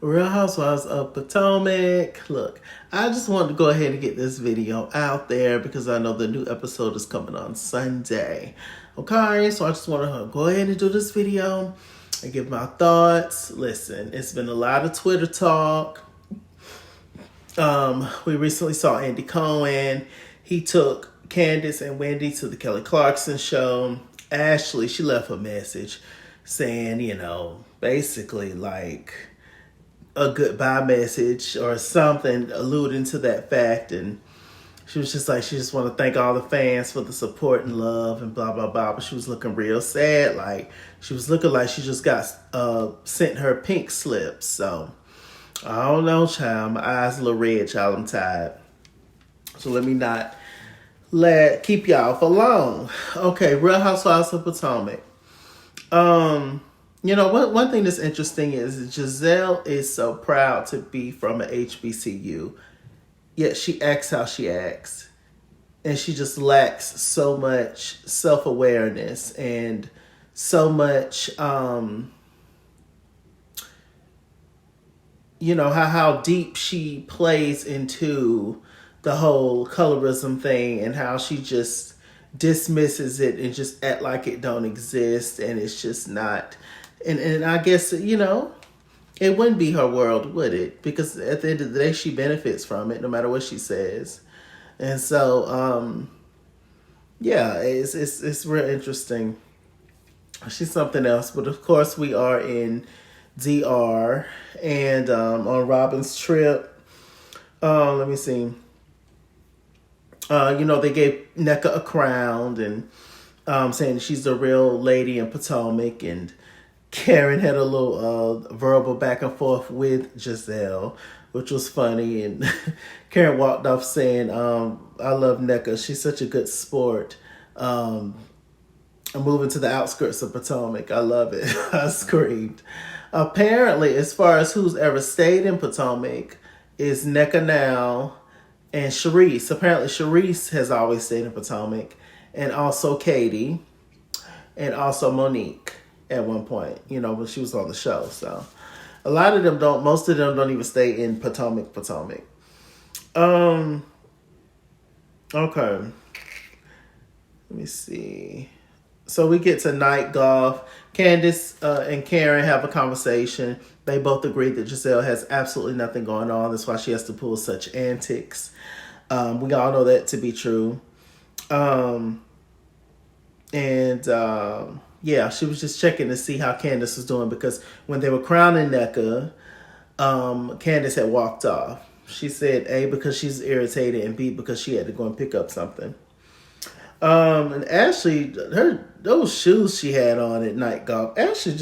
Real Housewives of Potomac. Look, I just wanted to go ahead and get this video out there because I know the new episode is coming on Sunday. Okay, so I just want to go ahead and do this video and give my thoughts. Listen, it's been a lot of Twitter talk. We recently saw Andy Cohen. He took Candiace and Wendy to the Kelly Clarkson show. Ashley, she left a message saying, basically like a goodbye message or something alluding to that fact. And she was just like, she just want to thank all the fans for the support and love and blah, blah, blah. But she was looking real sad. Like, she was looking like she just got sent her pink slip. So, I don't know, child. My eyes a little red, child. I'm tired. So let me not keep y'all for long. Okay, Real Housewives of Potomac. One thing that's interesting is Gizelle is so proud to be from an HBCU, yet she acts how she acts. And she just lacks so much self-awareness and so much, how deep she plays into the whole colorism thing and how she just dismisses it and just act like it don't exist and it's just not. And I guess, it wouldn't be her world, would it? Because at the end of the day, she benefits from it no matter what she says. And so, it's real interesting. She's something else. But of course, we are in DR and on Robyn's trip. Let me see. They gave Nneka a crown and saying she's the real lady in Potomac. And Karen had a little verbal back and forth with Gizelle, which was funny. And Karen walked off saying, I love Nneka. She's such a good sport. I'm moving to the outskirts of Potomac. I love it. I screamed. Apparently, as far as who's ever stayed in Potomac, is Nneka now and Sharice. Apparently, Sharice has always stayed in Potomac. And also Katie. And also Monique at one point, when she was on the show. So a lot of them most of them don't even stay in Potomac. Okay. Let me see. So we get to night golf. Candiace and Karen have a conversation. They both agree that Gizelle has absolutely nothing going on. That's why she has to pull such antics. We all know that to be true. She was just checking to see how Candiace was doing because when they were crowning Nneka, Candiace had walked off. She said A, because she's irritated, and B, because she had to go and pick up something. And Ashley, those shoes she had on at night golf, Ashley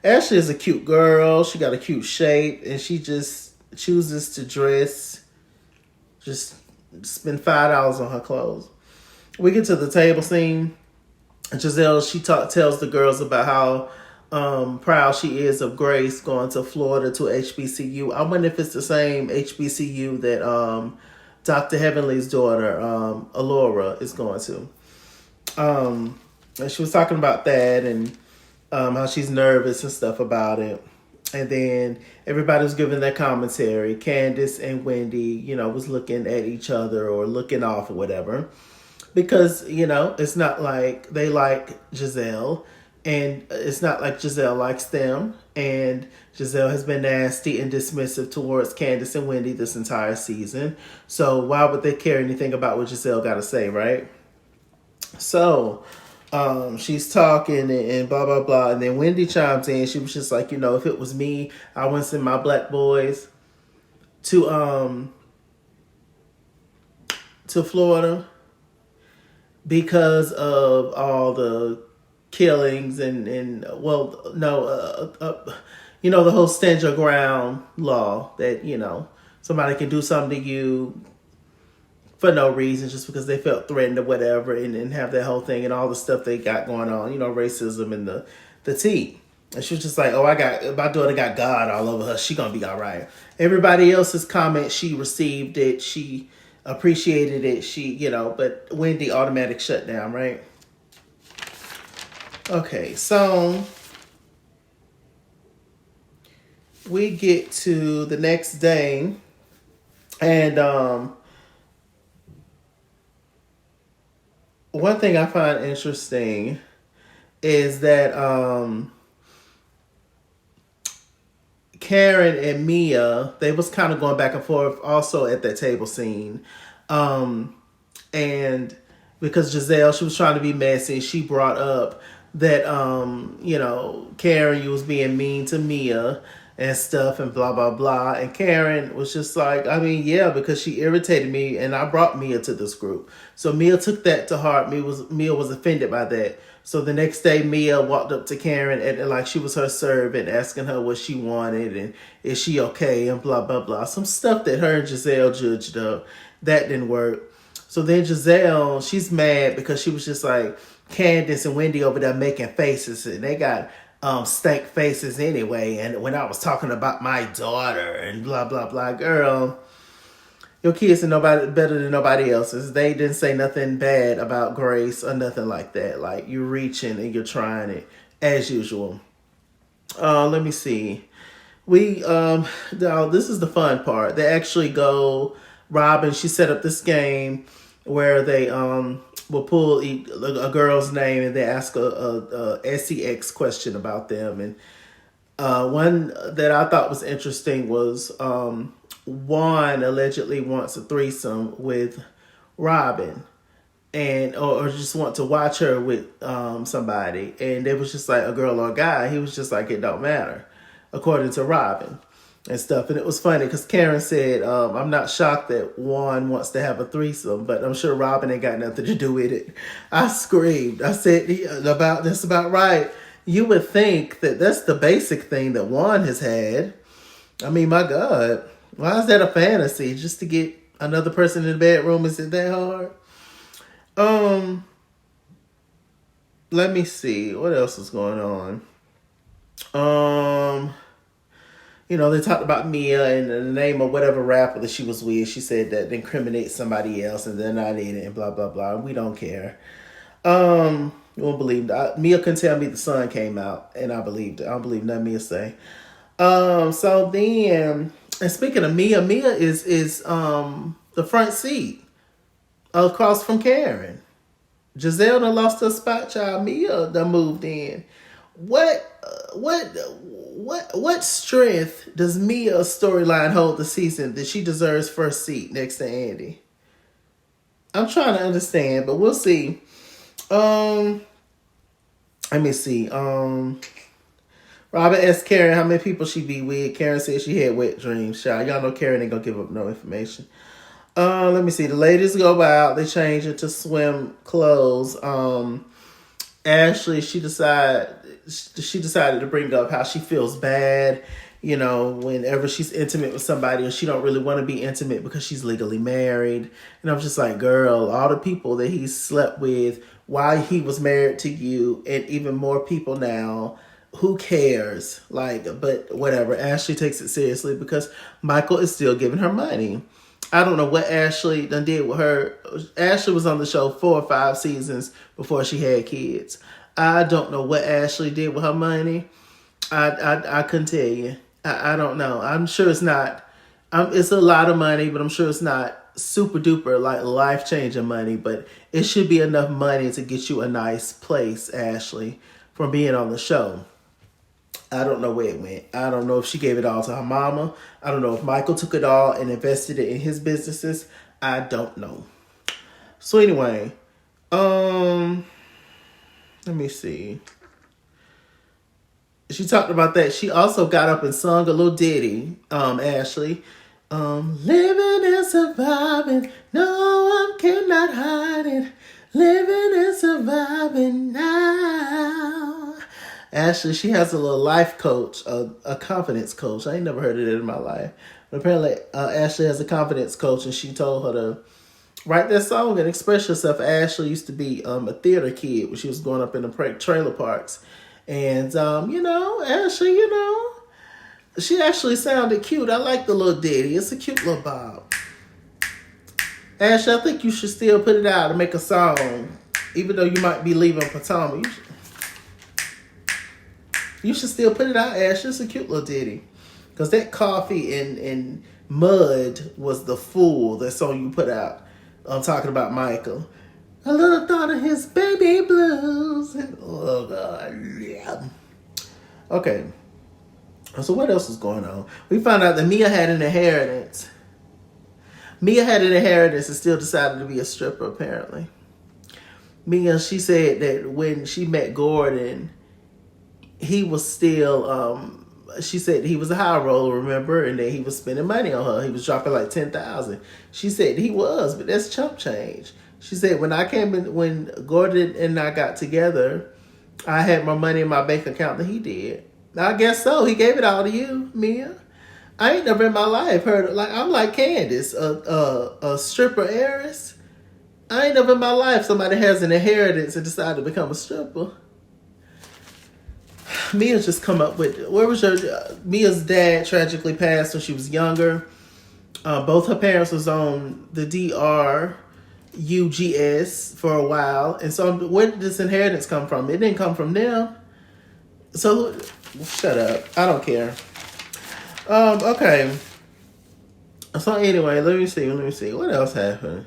is a cute girl. She got a cute shape, and she just chooses to dress, just spend $5 on her clothes. We get to the table scene. Gizelle, she tells the girls about how proud she is of Grace going to Florida to HBCU. I wonder if it's the same HBCU that Dr. Heavenly's daughter, Alora, is going to. And she was talking about that and how she's nervous and stuff about it. And then everybody was giving their commentary. Candiace and Wendy, was looking at each other or looking off or whatever. Because, it's not like they like Gizelle. And it's not like Gizelle likes them. And Gizelle has been nasty and dismissive towards Candiace and Wendy this entire season. So why would they care anything about what Gizelle got to say, right? So she's talking and blah, blah, blah. And then Wendy chimes in. She was just like, if it was me, I wouldn't send my black boys to Florida because of all the killings and the whole stand your ground law that, somebody can do something to you for no reason just because they felt threatened or whatever and have that whole thing and all the stuff they got going on, racism and the tea. And she was just like, my daughter got God all over her. She gonna be all right. Everybody else's comment, she received it. She appreciated it. But Wendy automatic shutdown, right? Okay, so we get to the next day, and one thing I find interesting is that Karen and Mia, they was kind of going back and forth also at that table scene. And because Gizelle, she was trying to be messy, she brought up that, Karen, you was being mean to Mia and stuff and blah, blah, blah. And Karen was just like, I mean, yeah, because she irritated me and I brought Mia to this group. So Mia took that to heart. Mia was offended by that. So the next day, Mia walked up to Karen and like she was her servant, asking her what she wanted and is she okay and blah, blah, blah. Some stuff that her and Gizelle judged up. That didn't work. So then Gizelle, she's mad because she was just like, Candiace and Wendy over there making faces and they got stank faces anyway. And when I was talking about my daughter and blah, blah, blah, girl, your kids are nobody better than nobody else's. They didn't say nothing bad about Grace or nothing like that. Like, you're reaching and you're trying it as usual. Let me see. This is the fun part. They actually go, Robyn, she set up this game where they will pull a girl's name and they ask a SEX question about them. And one that I thought was interesting was Juan allegedly wants a threesome with Robyn, and or just want to watch her with somebody, and it was just like a girl or a guy. He was just like, it don't matter, according to Robyn and stuff. And it was funny because Karen said, I'm not shocked that Juan wants to have a threesome, but I'm sure Robyn ain't got nothing to do with it. I screamed. I said, that's about right. You would think that that's the basic thing that Juan has had. I mean, my God, why is that a fantasy? Just to get another person in the bedroom? Is it that hard? Let me see. What else is going on? They talked about Mia and the name of whatever rapper that she was with. She said that incriminates somebody else and they're not in it and blah, blah, blah. We don't care. You won't believe that. Mia couldn't tell me the sun came out and I believed it. I don't believe nothing Mia say. So then, and speaking of Mia is the front seat across from Karen. Giselle done lost her spot, child. Mia done moved in. What strength does Mia's storyline hold this season that she deserves first seat next to Andy? I'm trying to understand, but we'll see. Let me see. Robyn asked Karen how many people she be with. Karen said she had wet dreams. Y'all know Karen ain't gonna give up no information. Let me see. The ladies go out. They change into swim clothes. Ashley, she decided to bring up how she feels bad, whenever she's intimate with somebody, or she don't really want to be intimate because she's legally married. And I'm just like, girl, all the people that he slept with while he was married to you, and even more people now, who cares? But whatever. Ashley takes it seriously because Michael is still giving her money. I don't know what Ashley done did with her. Ashley was on the show 4 or 5 seasons before she had kids. I don't know what Ashley did with her money. I couldn't tell you. I don't know. I'm sure it's not. It's a lot of money, but I'm sure it's not super duper like life changing money. But it should be enough money to get you a nice place, Ashley, from being on the show. I don't know where it went. I don't know if she gave it all to her mama. I don't know if Michael took it all and invested it in his businesses. I don't know. So anyway, let me see. She talked about that. She also got up and sung a little ditty, Ashley. Living and surviving. No, I cannot hide it. Living and surviving now. Ashley, she has a little life coach, a confidence coach. I ain't never heard of it in my life. But apparently, Ashley has a confidence coach, and she told her to write that song and express yourself. Ashley used to be a theater kid when she was growing up in the trailer parks. And, Ashley, she actually sounded cute. I like the little ditty. It's a cute little bob. Ashley, I think you should still put it out and make a song. Even though you might be leaving Potomac. You should still put it out, Ashley. It's a cute little ditty. Because that coffee and mud was the fool. That song you put out. I'm talking about Michael. A little thought of his baby blues. Oh, God. Yeah. Okay. So what else was going on? We found out that Mia had an inheritance. Mia had an inheritance and still decided to be a stripper, apparently. Mia, she said that when she met Gordon, he was still, she said he was a high roller, remember? And that he was spending money on her. He was dropping like $10,000. She said he was, but that's chump change. She said, when Gordon and I got together, I had more money in my bank account than he did. I guess so. He gave it all to you, Mia. I ain't never in my life heard, I'm like Candiace, a stripper heiress. I ain't never in my life somebody has an inheritance and decided to become a stripper. Mia's just come up with, Mia's dad tragically passed when she was younger. Both her parents was on the DRUGS for a while. And so where did this inheritance come from? It didn't come from them. So, shut up. I don't care. Okay. So anyway, let me see. What else happened?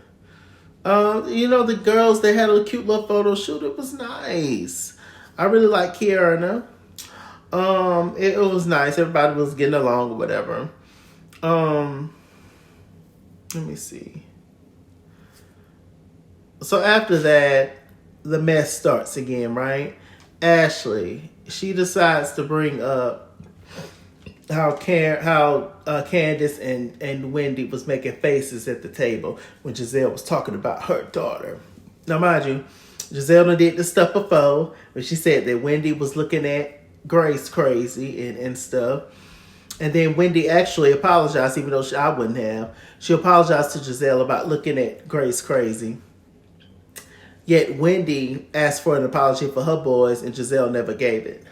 The girls, they had a cute little photo shoot. It was nice. I really like Kiara. It was nice. Everybody was getting along or whatever. Let me see. So after that, the mess starts again, right? Ashley, she decides to bring up how Candiace and Wendy was making faces at the table when Gizelle was talking about her daughter. Now, mind you, Gizelle did this stuff before, but she said that Wendy was looking at Grace crazy and stuff. And then Wendy actually apologized, even though I wouldn't have. She apologized to Gizelle about looking at Grace crazy. Yet Wendy asked for an apology for her boys, and Gizelle never gave it.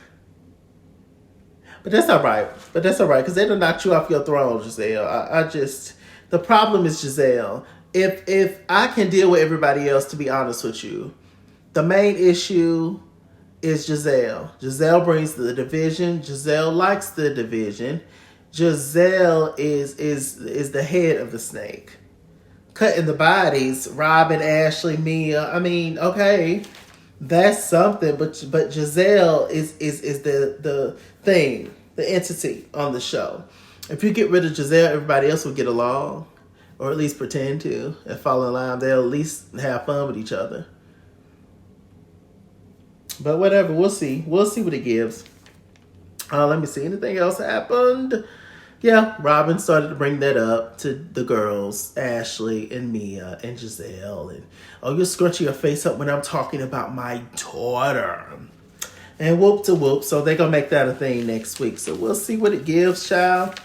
But that's all right. Because they done knocked you off your throne, Gizelle. The problem is Gizelle. If I can deal with everybody else, to be honest with you, the main issue is Gizelle. Gizelle brings the division. Gizelle likes the division. Gizelle is the head of the snake. Cutting the bodies, Robyn, Ashley, Mia. I mean, okay, that's something. But Gizelle is the thing, the entity on the show. If you get rid of Gizelle, everybody else will get along, or at least pretend to, and fall in line. They'll at least have fun with each other. But whatever, we'll see. We'll see what it gives. Let me see. Anything else happened? Yeah, Robyn started to bring that up to the girls, Ashley and Mia and Gizelle. And, you're scrunching your face up when I'm talking about my daughter. And whoop to whoop. So they're going to make that a thing next week. So we'll see what it gives, child.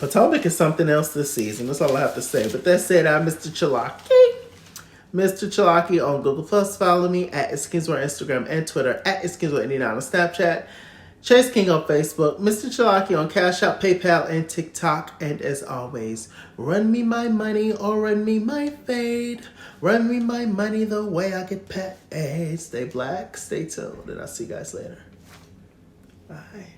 Potomac is something else this season. That's all I have to say. But that said, I'm Mr. Chalaki. Mr. Chalaki on Google+. Follow me at Itskinsworth Instagram and Twitter, at Itskinsworth89 on Snapchat. Chase King on Facebook, Mr. Chalaki on Cash App, PayPal, and TikTok. And as always, run me my money or run me my fade. Run me my money the way I get paid. Stay black, stay tuned, and I'll see you guys later. Bye.